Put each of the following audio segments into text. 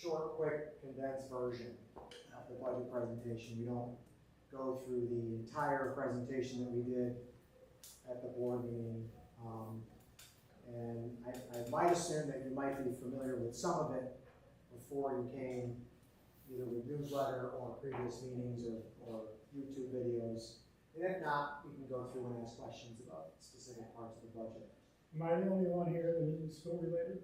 short, quick, condensed version of the budget presentation. We don't go through the entire presentation that we did at the board meeting. And I might assume that you might be familiar with some of it before you came, either with newsletter or previous meetings or YouTube videos. And if not, we can go through and ask questions about specific parts of the budget. Am I the only one here that isn't school related?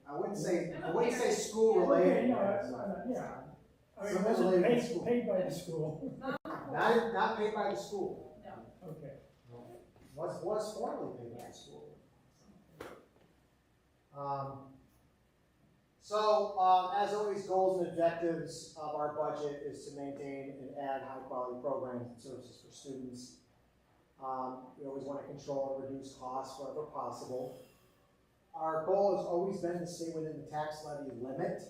I wouldn't say school related. Yeah. I mean, Some was it related to paid, school. paid by the school? Not paid by the school. No. Okay. Was formerly paid by the school. As always, goals and objectives of our budget is to maintain and add high-quality programs and services for students. We always want to control and reduce costs wherever possible. Our goal has always been to stay within the tax levy limit,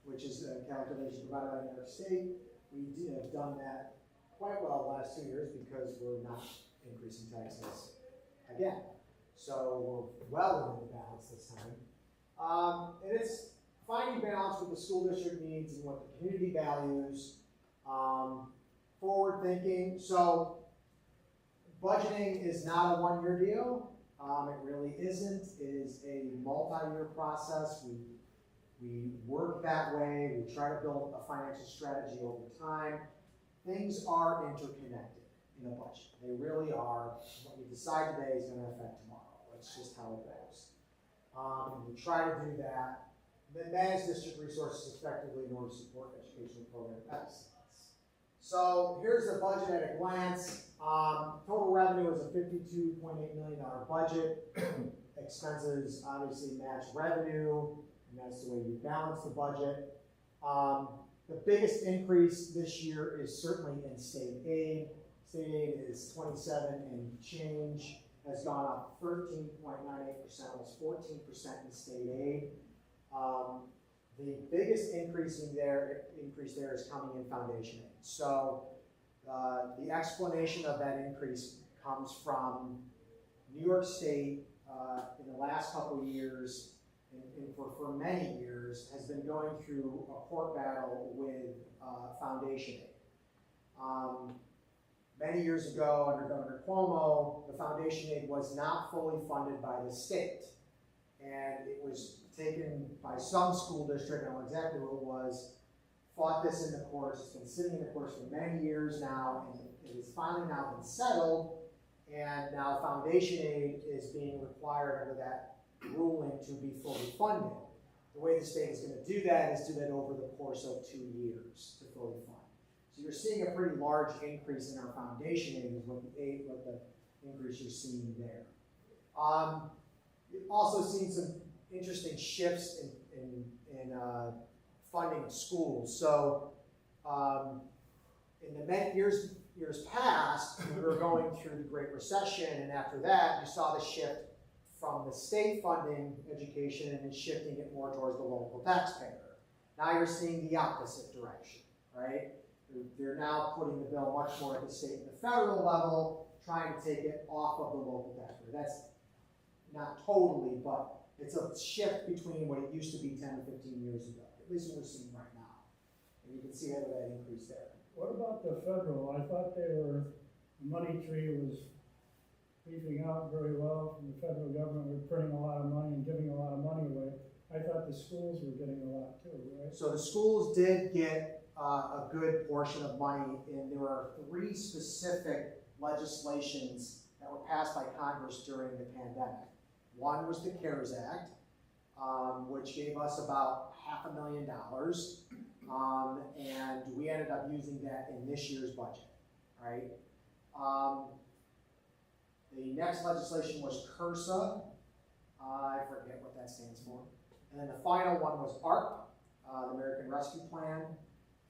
which is a calculation provided by New York State. We have done that quite well the last 2 years because we're not increasing taxes again. So we're well within the balance this time. And it's finding balance with the school district needs and what the community values. Forward thinking. So budgeting is not a one-year deal. It really isn't. It is a multi-year process. We work that way. We try to build a financial strategy over time. Things are interconnected in a budget. They really are. What we decide today is going to affect tomorrow. That's just how it goes. And we try to do that. Then manage district resources effectively in order to support educational program excellence. So here's the budget at a glance. Total revenue is a $52.8 million budget. Expenses obviously match revenue, and that's the way we balance the budget. The biggest increase this year is certainly in state aid. State aid is 27 and change, has gone up 13.98%, almost 14% in state aid. The biggest increase there is coming in foundation aid. So the explanation of that increase comes from New York State in the last couple of years, and for many years, has been going through a court battle with foundation aid. Many years ago, under Governor Cuomo, the foundation aid was not fully funded by the state. And it was taken by some school district, I don't know exactly who it was, fought this in the courts. It's been sitting in the courts for many years now, and it has finally now been settled. And now foundation aid is being required under that ruling to be fully funded. The way the state is going to do that is do that over the course of 2 years to fully fund. So you're seeing a pretty large increase in our foundation aid, is what the increase you're seeing there. You've also seen some interesting shifts in funding of schools. So in the years past, we were going through the Great Recession, and after that, you saw the shift from the state funding education and shifting it more towards the local taxpayer. Now you're seeing the opposite direction, right? They're now putting the bill much more at the state and the federal level, trying to take it off of the local taxpayer. That's not totally, but it's a shift between what it used to be 10 or 15 years ago, at least what we're seeing right now. And you can see that increase there. What about the federal? I thought the money tree was beefing out very well from the federal government. We're printing a lot of money and giving a lot of money away. I thought the schools were getting a lot too, right? So the schools did get a good portion of money, and there were 3 specific legislations that were passed by Congress during the pandemic. One was the CARES Act, which gave us about $500,000, and we ended up using that in this year's budget, right? The next legislation was CRSA. I forget what that stands for. And then the final one was ARP, the American Rescue Plan.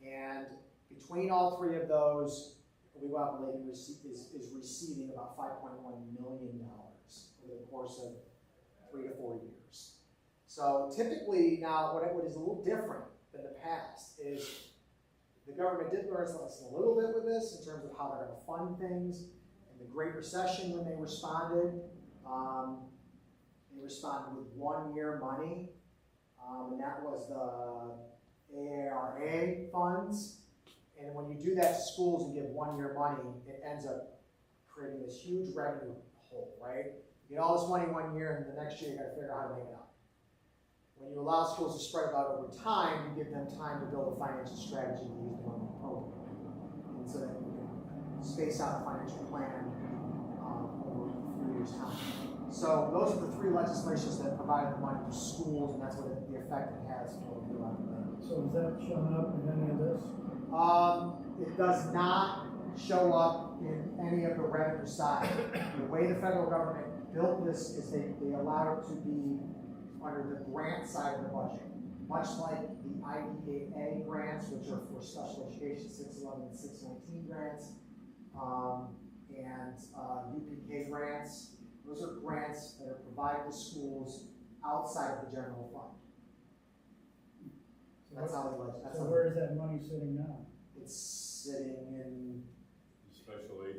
And between all 3 of those, we believe is receiving about $5.1 million over the course of 3 to 4 years. So typically now, what is a little different than the past is the government did learn a little bit with this in terms of how they're going to fund things. In the Great Recession, when they responded with 1-year money And that was the AARA funds. And when you do that to schools and give 1 year money, it ends up creating this huge revenue hole, right? You get all this money 1 year, and the next year you gotta figure out how to make it up. When you allow schools to spread it out over time, you give them time to build a financial strategy to use the money appropriately. And so that you can space out a financial plan over a few years' time. So those are the 3 legislations that provided the money to schools, and that's what the effect it has for the land. So is that showing up in any of this? It does not show up in any of the revenue side. The way the federal government built this is they allowed it to be under the grant side of the budget, much like the IDEA grants, which are for special education, 611 and 619 grants, and UPK grants. Those are grants that are provided to schools outside of the general fund. That's how they like. So where is that money sitting now? It's sitting in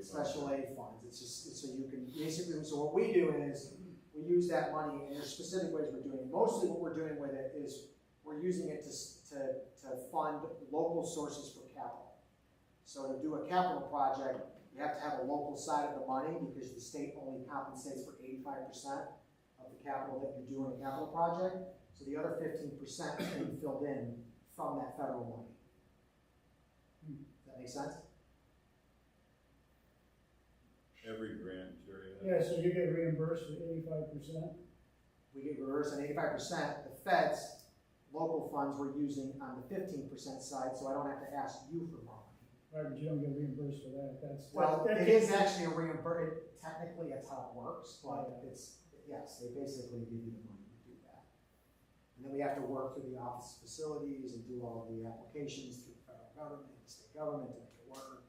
Special aid funds. It's just so you can basically. So what we do is we use that money, and there's specific ways we're doing it. Mostly, what we're doing with it is we're using it to fund local sources for capital. So to do a capital project, you have to have a local side of the money because the state only compensates for 85% of the capital that you do in a capital project. So the other 15% is being filled in from that federal money. Does that make sense? Every grant, Jerry. Yeah, so you get reimbursed for 85%? We get reversed on 85%. The feds, local funds, we're using on the 15% side, so I don't have to ask you for more money. Right, but you don't get reimbursed for that. It is actually a reimbursement. Technically, that's how it works, but it's, yes, they basically give you the money to do that. And then we have to work through the office facilities and do all the applications through the federal government, the state government to make it work.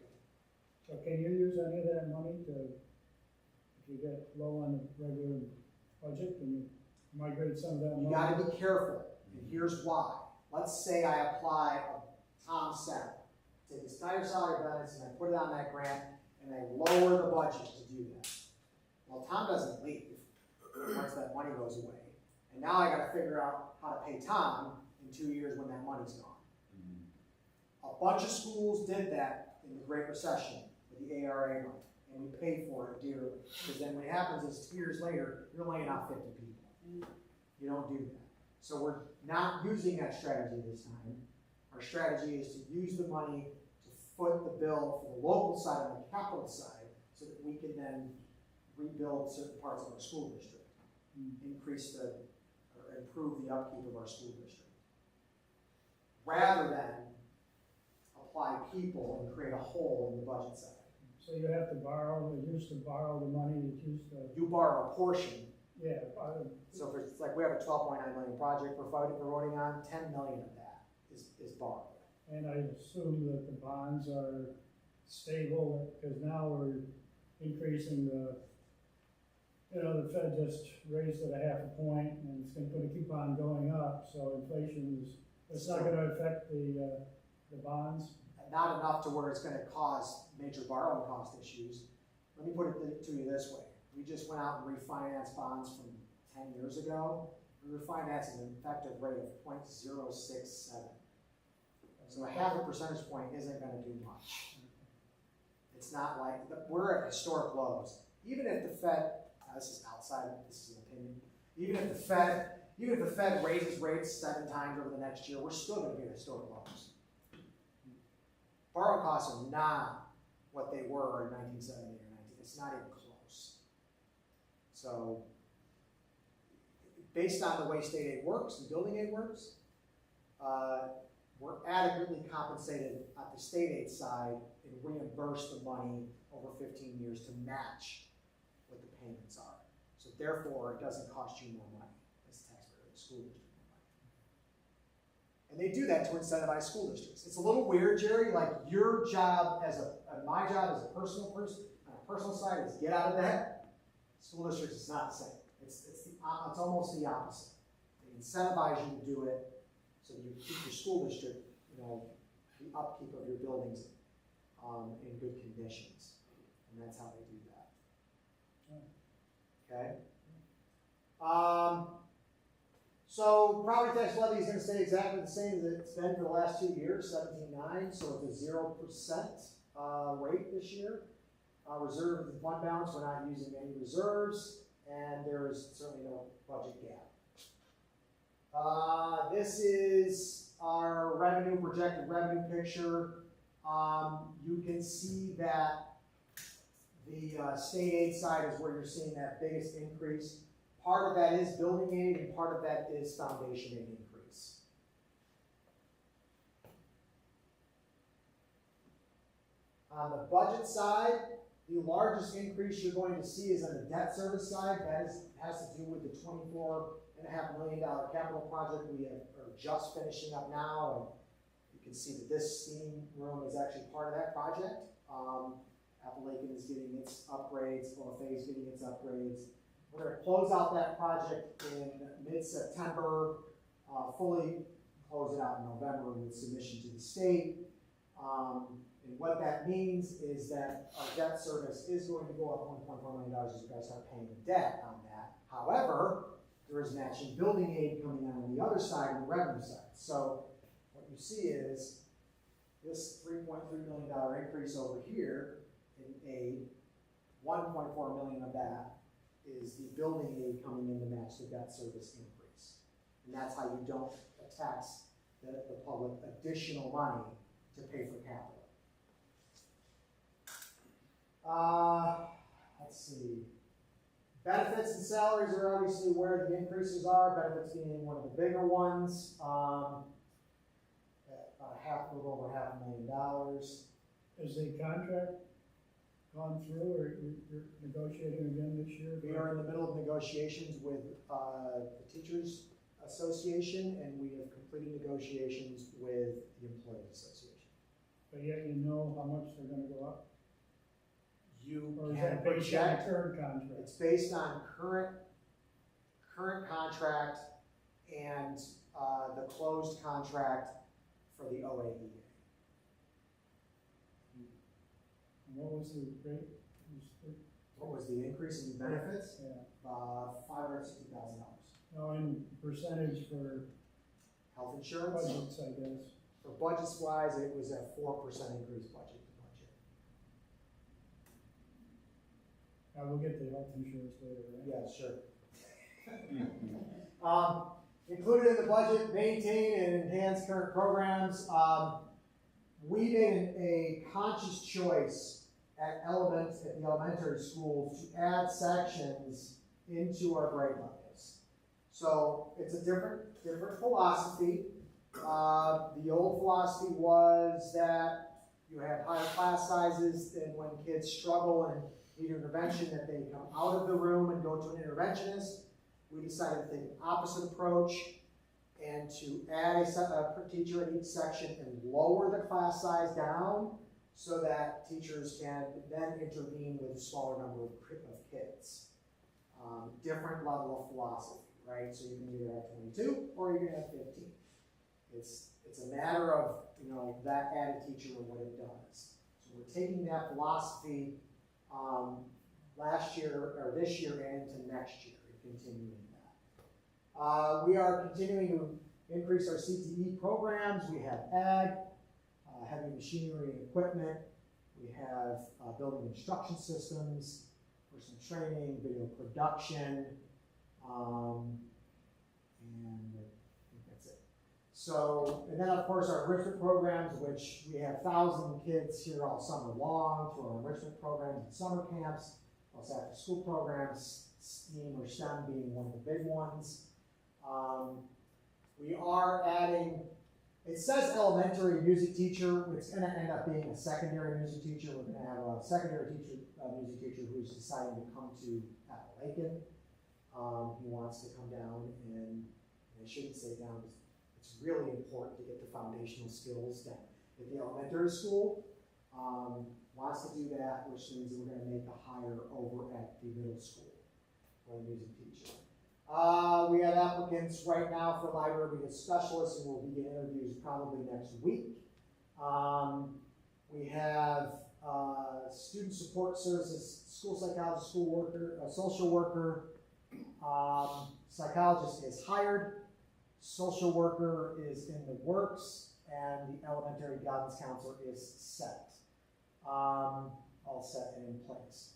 So can you use any of that money to, if you get low on the regular budget, can you migrate some of that money? You gotta be careful, and here's why. Let's say I apply a Tom salary, take his entire salary benefits and I put it on that grant, and I lower the budget to do that. Well, Tom doesn't leave once that money goes away. And now I gotta figure out how to pay Tom in 2 years when that money's gone. A bunch of schools did that in the Great Recession with the ARA money, and we paid for it dearly. Because then what happens is 2 years later, you're laying off 50 people. You don't do that. So we're not using that strategy this time. Our strategy is to use the money to foot the bill for the local side and the capital side so that we can then rebuild certain parts of our school district, increase or improve the upkeep of our school district. Rather than apply people and create a hole in the budget side. So you have to borrow, you used to borrow the money, you used to, You borrow a portion. yeah, So if it's like we have a 12.9 million project we're voting on, 10 million of that is borrowed. and I assume that the bonds are stable, because now we're increasing the, the Fed just raised it 0.5 point, and it's gonna keep on going up, so inflation is, it's not gonna affect the bonds. Not enough to where it's going to cause major borrowing cost issues. Let me put it to you this way. We just went out and refinanced bonds from 10 years ago. We refinanced at an effective rate of 0.067. So a 0.5 percentage point isn't going to do much. It's not like, we're at historic lows. Even if the Fed, this is outside, this is an opinion, even if the Fed raises rates 7 times over the next year, we're still going to be at historic lows. Borrowing costs are not what they were in 1970 or 19. It's not even close. So, based on the way state aid works and building aid works, we're adequately compensated at the state aid side and reimburse the money over 15 years to match what the payments are. So therefore, it doesn't cost you more money as a taxpayer or the school district. And they do that to incentivize school districts. It's a little weird, Jerry, like your job my job as a personal person, on a personal side is get out of debt. School districts, it's not the same. It's almost the opposite. They incentivize you to do it so that you keep your school district, the upkeep of your buildings in good conditions. And that's how they do that. Okay? So property tax levy is gonna stay exactly the same as it's been for the last 2 years, 17.9, so it's a 0% rate this year. Reserve and fund balance, we're not using any reserves, and there is certainly no budget gap. This is our projected revenue picture. You can see that the state aid side is where you're seeing that biggest increase. Part of that is building aid, and part of that is foundation aid increase. On the budget side, the largest increase you're going to see is on the debt service side. That has to do with the $24.5 million capital project we are just finishing up now. And you can see that this steam room is actually part of that project. Appalachian is getting its upgrades, OFA is getting its upgrades. We're going to close out that project in mid-September, fully close it out in November with submission to the state. And what that means is that our debt service is going to go up $1.4 million as we guys start paying the debt on that. However, there is matching building aid coming on the other side, on the revenue side. So what you see is this $3.3 million increase over here in aid, $1.4 million of that is the building aid coming in to match the debt service increase. And that's how you don't tax the public additional money to pay for capital. Let's see. Benefits and salaries are obviously where the increases are, benefits being one of the bigger ones. About a little over $500,000. Has the contract gone through, or you're negotiating again this year? We are in the middle of negotiations with the Teachers Association, and we have completed negotiations with the Employees Association. But yet you know how much they're gonna go up? Or is Can that based on project, the current contract? it's based on current contract and the closed contract for the OAE. And what was the rate? What was the increase in benefits? Yeah. $560,000. No, in percentage for Health insurance, budgets, I guess. for budgets wise, it was a 4% increase budget to budget. We'll get the health insurance later, right? Yeah, sure. Included in the budget, maintain and enhance current programs. We made a conscious choice at the elementary schools to add sections into our grade levels. So it's a different philosophy. The old philosophy was that you have higher class sizes, and when kids struggle and need intervention, that they come out of the room and go to an interventionist. We decided to take an opposite approach and to add a teacher in each section and lower the class size down so that teachers can then intervene with a smaller number of kids. Different level of philosophy, right? So you can either have 22 or you can have 15. It's a matter of, that added teacher and what it does. So we're taking that philosophy last year or this year and into next year and continuing that. We are continuing to increase our CTE programs. We have ag, heavy machinery and equipment. We have building instruction systems, personal training, video production, and I think that's it. So, and then of course our enrichment programs, which we have 1,000 kids here all summer long through our enrichment programs and summer camps, plus after school programs, STEAM or STEM being one of the big ones. We are adding, it says elementary music teacher, it's going to end up being a secondary music teacher. We're going to have a secondary music teacher who's deciding to come to Appalachian. He wants to come down, and I shouldn't say down, it's really important to get the foundational skills down at the elementary school. Wants to do that, which means we're going to make a hire over at the middle school for a music teacher. We have applicants right now for library reading specialists, and we'll begin interviews probably next week. We have student support services, school psychologist, school worker, social worker, psychologist is hired. social worker is in the works, and the elementary guidance counselor is set. All set and in place,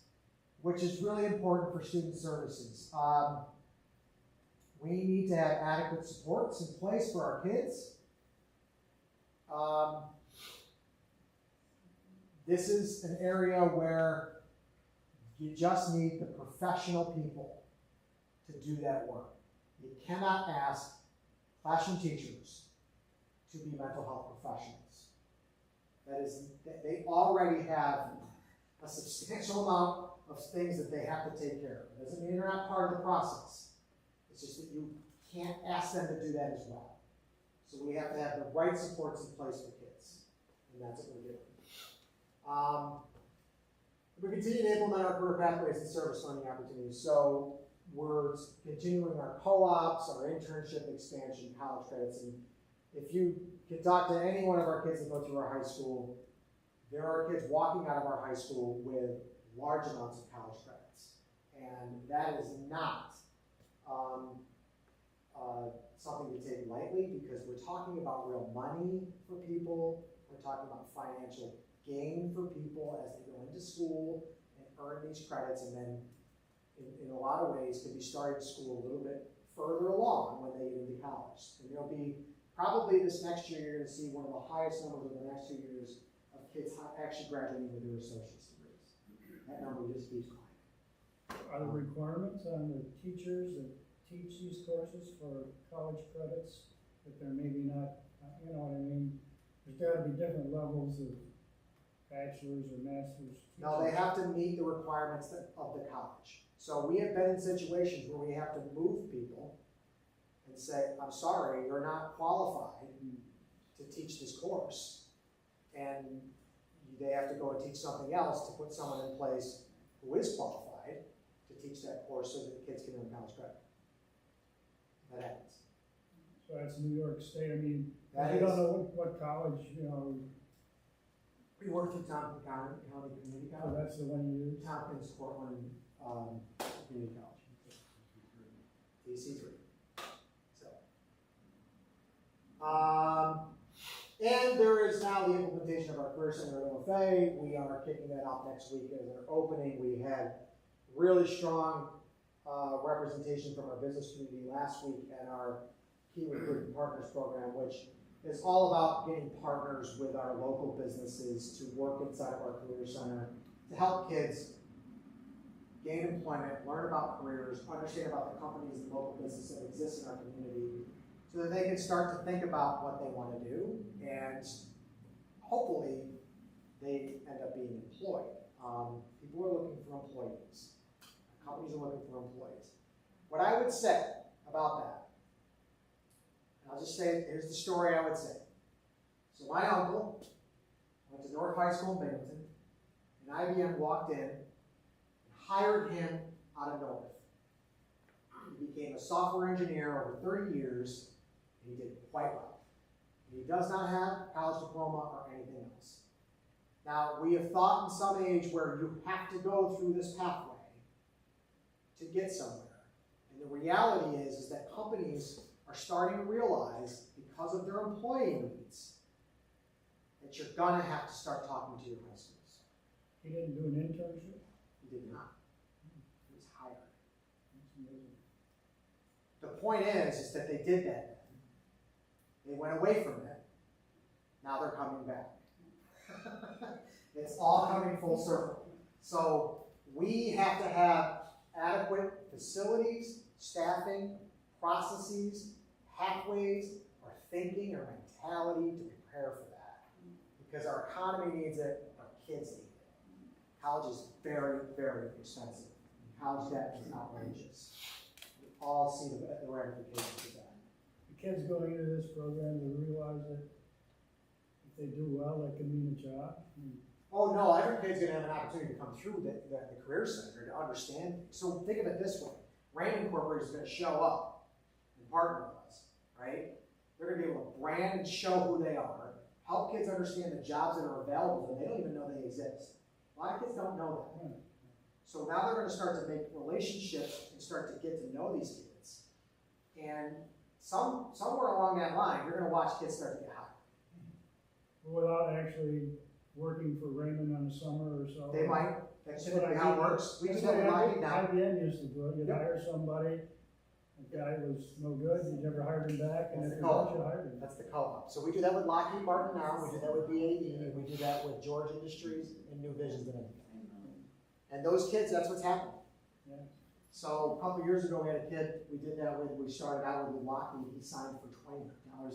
which is really important for student services. We need to have adequate supports in place for our kids. This is an area where you just need the professional people to do that work. You cannot ask classroom teachers to be mental health professionals. They already have a substantial amount of things that they have to take care of. It doesn't mean they're not part of the process. It's just that you can't ask them to do that as well. So we have to have the right supports in place for kids, and that's what we're doing. We continue to implement our career pathways and service learning opportunities. So we're continuing our co-ops, our internship expansion, college credits, and if you can talk to any one of our kids that go through our high school, there are kids walking out of our high school with large amounts of college credits. And that is not something to take lightly, because we're talking about real money for people. We're talking about financial gain for people as they go into school and earn these credits, and then in a lot of ways can be starting school a little bit further along when they get into college. And there'll be probably this next year, you're going to see one of the highest numbers of the next 2 years of kids actually graduating with their associate's degrees. That number just keeps climbing. Are there requirements on the teachers that teach these courses for college credits that they're maybe not, you know what I mean? There's got to be different levels of bachelor's or master's. No, they have to meet the requirements of the college. So we have been in situations where we have to move people and say, I'm sorry, you're not qualified to teach this course. And they have to go and teach something else to put someone in place who is qualified to teach that course so that the kids can earn college credit. That happens. So that's New York State. I mean, That I is. don't know what college, you know. We work through Tompkins County Community So College. that's the one you use. Tompkins, Portland, Community College. DC3. So. And there is now the implementation of our career center at OFA. We are kicking that off next week as our opening. We had really strong representation from our business community last week at our Key Recruiting Partners program, which is all about getting partners with our local businesses to work inside of our career center to help kids gain employment, learn about careers, understand about the companies and local businesses that exist in our community, so that they can start to think about what they want to do, and hopefully they end up being employed. People are looking for employees. Companies are looking for employees. What I would say about that, and I'll just say, here's the story I would say. So my uncle went to North High School in Binghamton, and IBM walked in and hired him out of North. He became a software engineer over 30 years, and he did quite well. He does not have a college diploma or anything else. Now, we have thought in some age where you have to go through this pathway to get somewhere. And the reality is that companies are starting to realize, because of their employee needs, that you're going to have to start talking to your high schools. He didn't do an internship? He did not. He was hired. That's amazing. The point is that they did that then. They went away from it. Now they're coming back. It's all coming full circle. So we have to have adequate facilities, staffing, processes, pathways, or thinking or mentality to prepare for that. Because our economy needs it, our kids need it. College is very, very expensive. College debt is outrageous. We all see the ramifications of that. The kids going into this program, they realize that if they do well, that can mean a job. Oh no, every kid's gonna have an opportunity to come through the career center to understand. So think of it this way. Raymond Incorporated is gonna show up and partner with us, right? They're gonna be able to brand and show who they are, help kids understand the jobs that are available and they don't even know they exist. A lot of kids don't know that. So now they're gonna start to make relationships and start to get to know these kids and somewhere along that line, you're gonna watch kids start to get hired. Without actually working for Raymond on the summer or so. They might, that's That's what typically I how it did. works. We do That's that what with I Lockheed did. now. IBM used to do it, you'd Yep. hire somebody, the guy was no good, you never hired him back, and That's if the you call. don't, you hired him. That's the co-op. So we do that with Lockheed Martin now, we do that with BAE, and we do that with George Industries and New Visions and everything. And those kids, that's what's happening. Yeah. So a couple years ago, we had a kid, we did that with, we started out with Lockheed, he signed for $20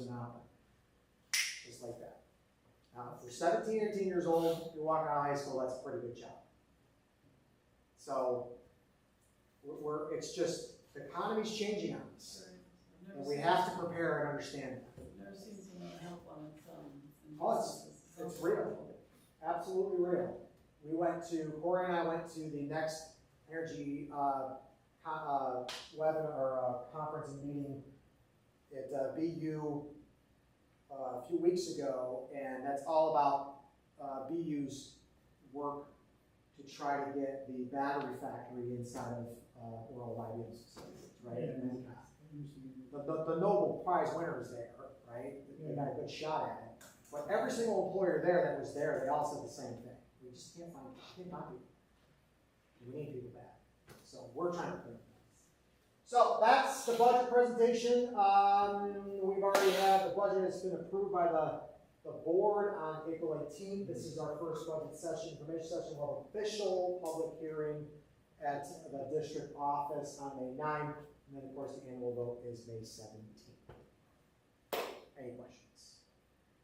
an hour. Just like that. Now, if you're 17 or 18 years old, you're walking out of high school, that's a pretty good job. So, it's just, the economy's changing on us. And we have to prepare and understand that. I've never seen someone help on its own. Oh, it's real. Absolutely real. Corey and I went to the next energy webinar or conference and meeting at BU a few weeks ago, and that's all about BU's work to try to get the battery factory inside of World IBM's facilities, right? Yeah. And the Nobel Prize winners there, right? They got a good shot at it. But every single employer there that was there, they all said the same thing. We just can't find people. We need people back. So we're trying to think. So that's the budget presentation. We've already had, the budget has been approved by the board on April 18th. This is our first budget session, information session. We'll have official public hearing at the district office on May 9th. And then, of course, the annual vote is May 17th. Any questions?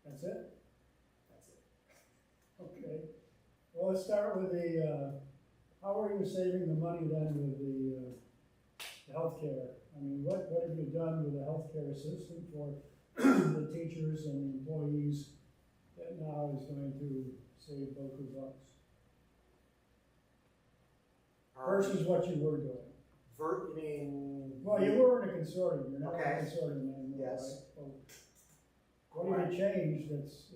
That's it? That's it. Okay. Well, let's start with how are you saving the money then with the healthcare? I mean, what have you done with the healthcare system for the teachers and the employees that now is going to save both of us? Versus what you were doing. You mean? Well, you were in a consortium, you're not in Okay. a consortium anymore. Yes. Right? Well, what have you changed that's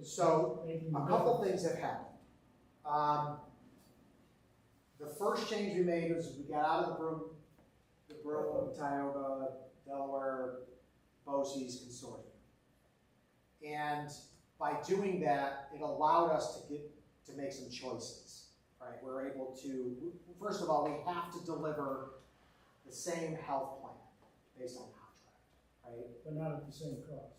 So, making the a couple difference? things have happened. The first change we made was we got out of the Broome, Tioga, Delaware, BOCES consortium. And by doing that, it allowed us to make some choices, right? We're able to, first of all, we have to deliver the same health plan based on contract, right? But not at the same cost.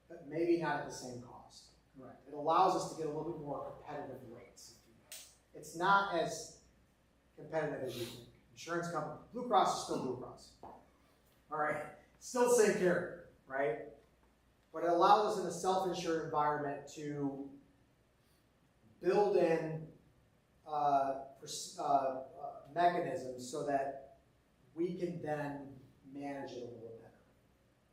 But maybe not at the same cost. Correct. It allows us to get a little bit more competitive rates. It's not as competitive as you think. Insurance company, Blue Cross is still Blue Cross. All right, still same carrier, right? But it allows us in a self-insured environment to build in mechanisms so that we can then manage it a little better.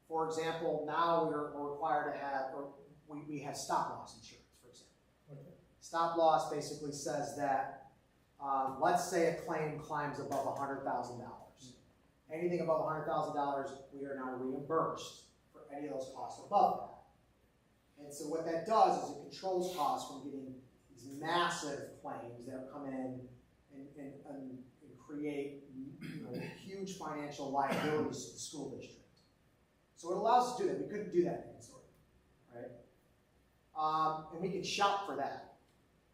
For example, now we're required to have, or we have stop loss insurance, for example. Okay. Stop loss basically says that, let's say a claim climbs above $100,000. Anything above $100,000, we are now reimbursed for any of those costs above that. And so what that does is it controls costs from getting these massive claims that come in and create huge financial liabilities to the school district. So it allows us to do that. We couldn't do that in consortium, right? And we can shop for that,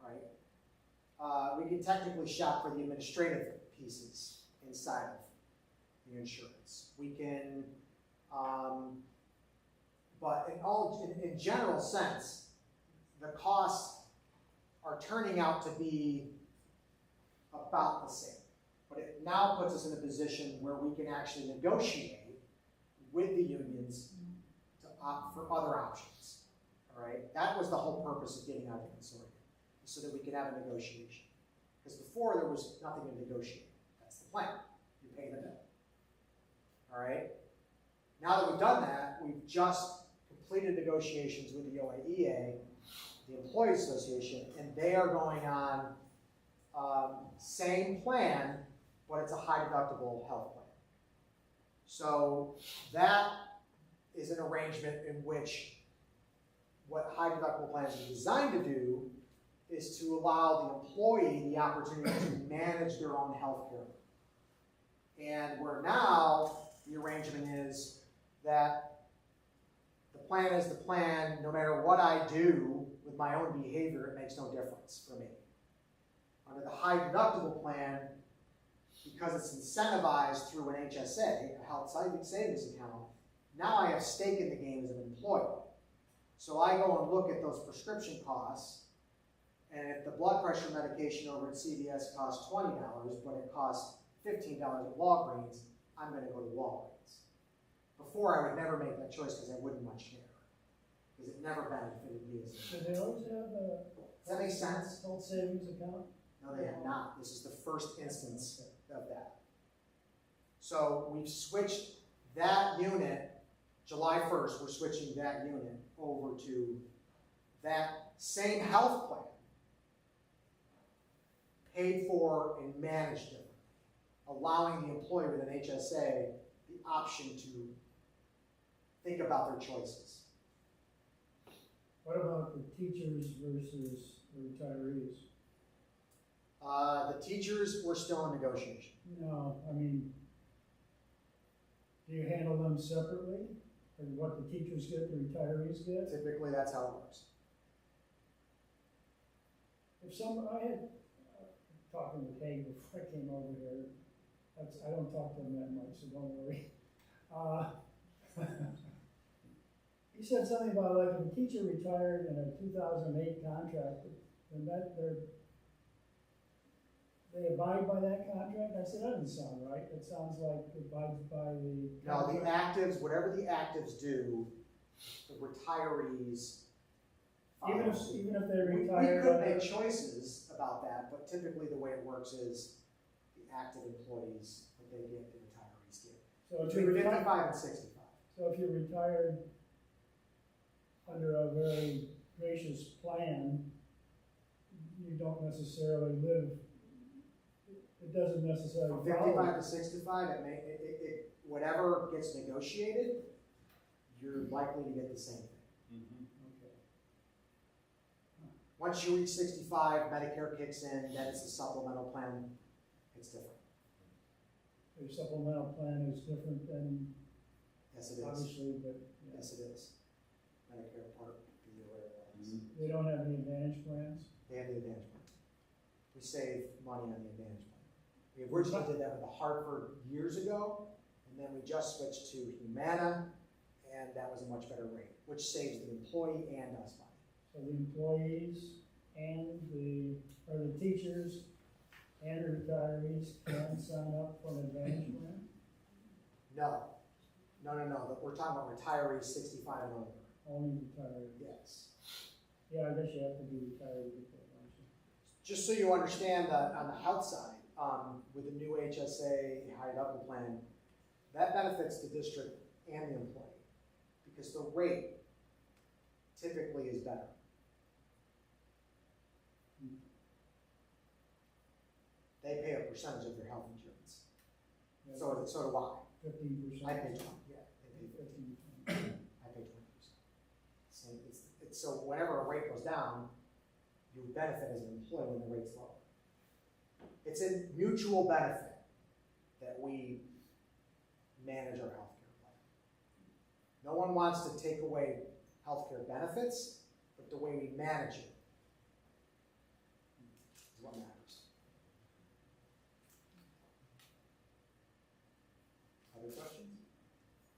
right? We can technically shop for the administrative pieces inside of the insurance. We can, but in general sense, the costs are turning out to be about the same. But it now puts us in a position where we can actually negotiate with the unions to opt for other options. All right, that was the whole purpose of getting out of the consortium, so that we could have a negotiation. Because before there was nothing to negotiate. That's the plan. You pay the bill. All right. Now that we've done that, we've just completed negotiations with the OIEA, the Employees Association, and they are going on same plan, but it's a high deductible health plan. So that is an arrangement in which what high deductible plans are designed to do is to allow the employee the opportunity to manage their own health care. And where now the arrangement is that the plan is the plan, no matter what I do with my own behavior, it makes no difference for me. Under the high deductible plan, because it's incentivized through an HSA, a health savings account, now I have stake in the game as an employee. So I go and look at those prescription costs, and if the blood pressure medication over at CVS costs $20, but it costs $15 at Walgreens, I'm going to go to Walgreens. Before, I would never make that choice because I wouldn't much care. Because it never benefited me as So they always have a. Does that make sense? Health savings account? No, they have not. This is the first instance of that. So we've switched that unit, July 1st, we're switching that unit over to that same health plan, paid for and managed differently, allowing the employee with an HSA the option to think about their choices. What about the teachers versus the retirees? The teachers, we're still in negotiation. No, I mean, do you handle them separately? Or what the teachers get, the retirees get? Typically, that's how it works. If I had, talking with Haig before I came over here, I don't talk to him that much, so don't worry. He said something about like if a teacher retired in a 2008 contract, then they abide by that contract? I said, that doesn't sound right. It sounds like it abides by the. Now, the actives, whatever the actives do, the retirees. Even if they We retire. could make choices about that, but typically the way it works is the active employees, what they get, the retirees get. So if you're Between retired, 55 and 65. so if you're retired under a very gracious plan, you don't necessarily live. It doesn't necessarily From follow. 55 to 65, whatever gets negotiated, you're likely to get the same thing. Okay. Once you reach 65, Medicare kicks in, then it's a supplemental plan, it's different. Your supplemental plan is different than, Yes, it is. obviously, but yeah. Yes, it is. Medicare Part B or whatever that is. They don't have any advantage plans? They have the advantage plan. We save money on the advantage plan. We originally did that with the Hartford years ago, and then we just switched to Humana, and that was a much better rate, which saves the employee and us money. So the employees and the teachers and the retirees can sign up for an advantage plan? No. We're talking about retirees 65 and over. Only retirees? Yes. Yeah, I guess you have to be retired to get that, don't you? Just so you understand that on the health side, with the new HSA high deductible plan, that benefits the district and the employee because the rate typically is better. They pay a percentage of their health insurance. Yeah. So do I. 15%? I pay 20, yeah, they pay 15%. I pay 20%. So so whenever a rate goes down, you benefit as an employee when the rate's lower. It's a mutual benefit that we manage our healthcare plan. No one wants to take away healthcare benefits, but the way we manage it is what matters. Other questions?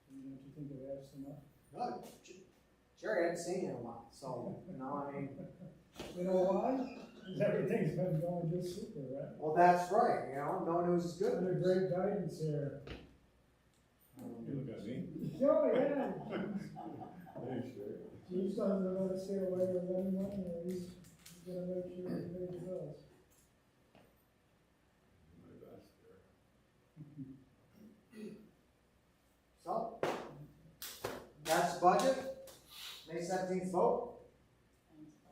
Don't you think I've asked enough? No, Jerry, I hadn't seen you in a while, so, I mean. You know why? Because everything's been going just super, right? Well, that's right, no news is good. Under great guidance here. You look at me. Oh, yeah. Thanks, Jerry. Chief's doesn't let us get away with any money, or he's gonna make sure we pay the bills. My best, Jerry. So, that's the budget, May 17th vote.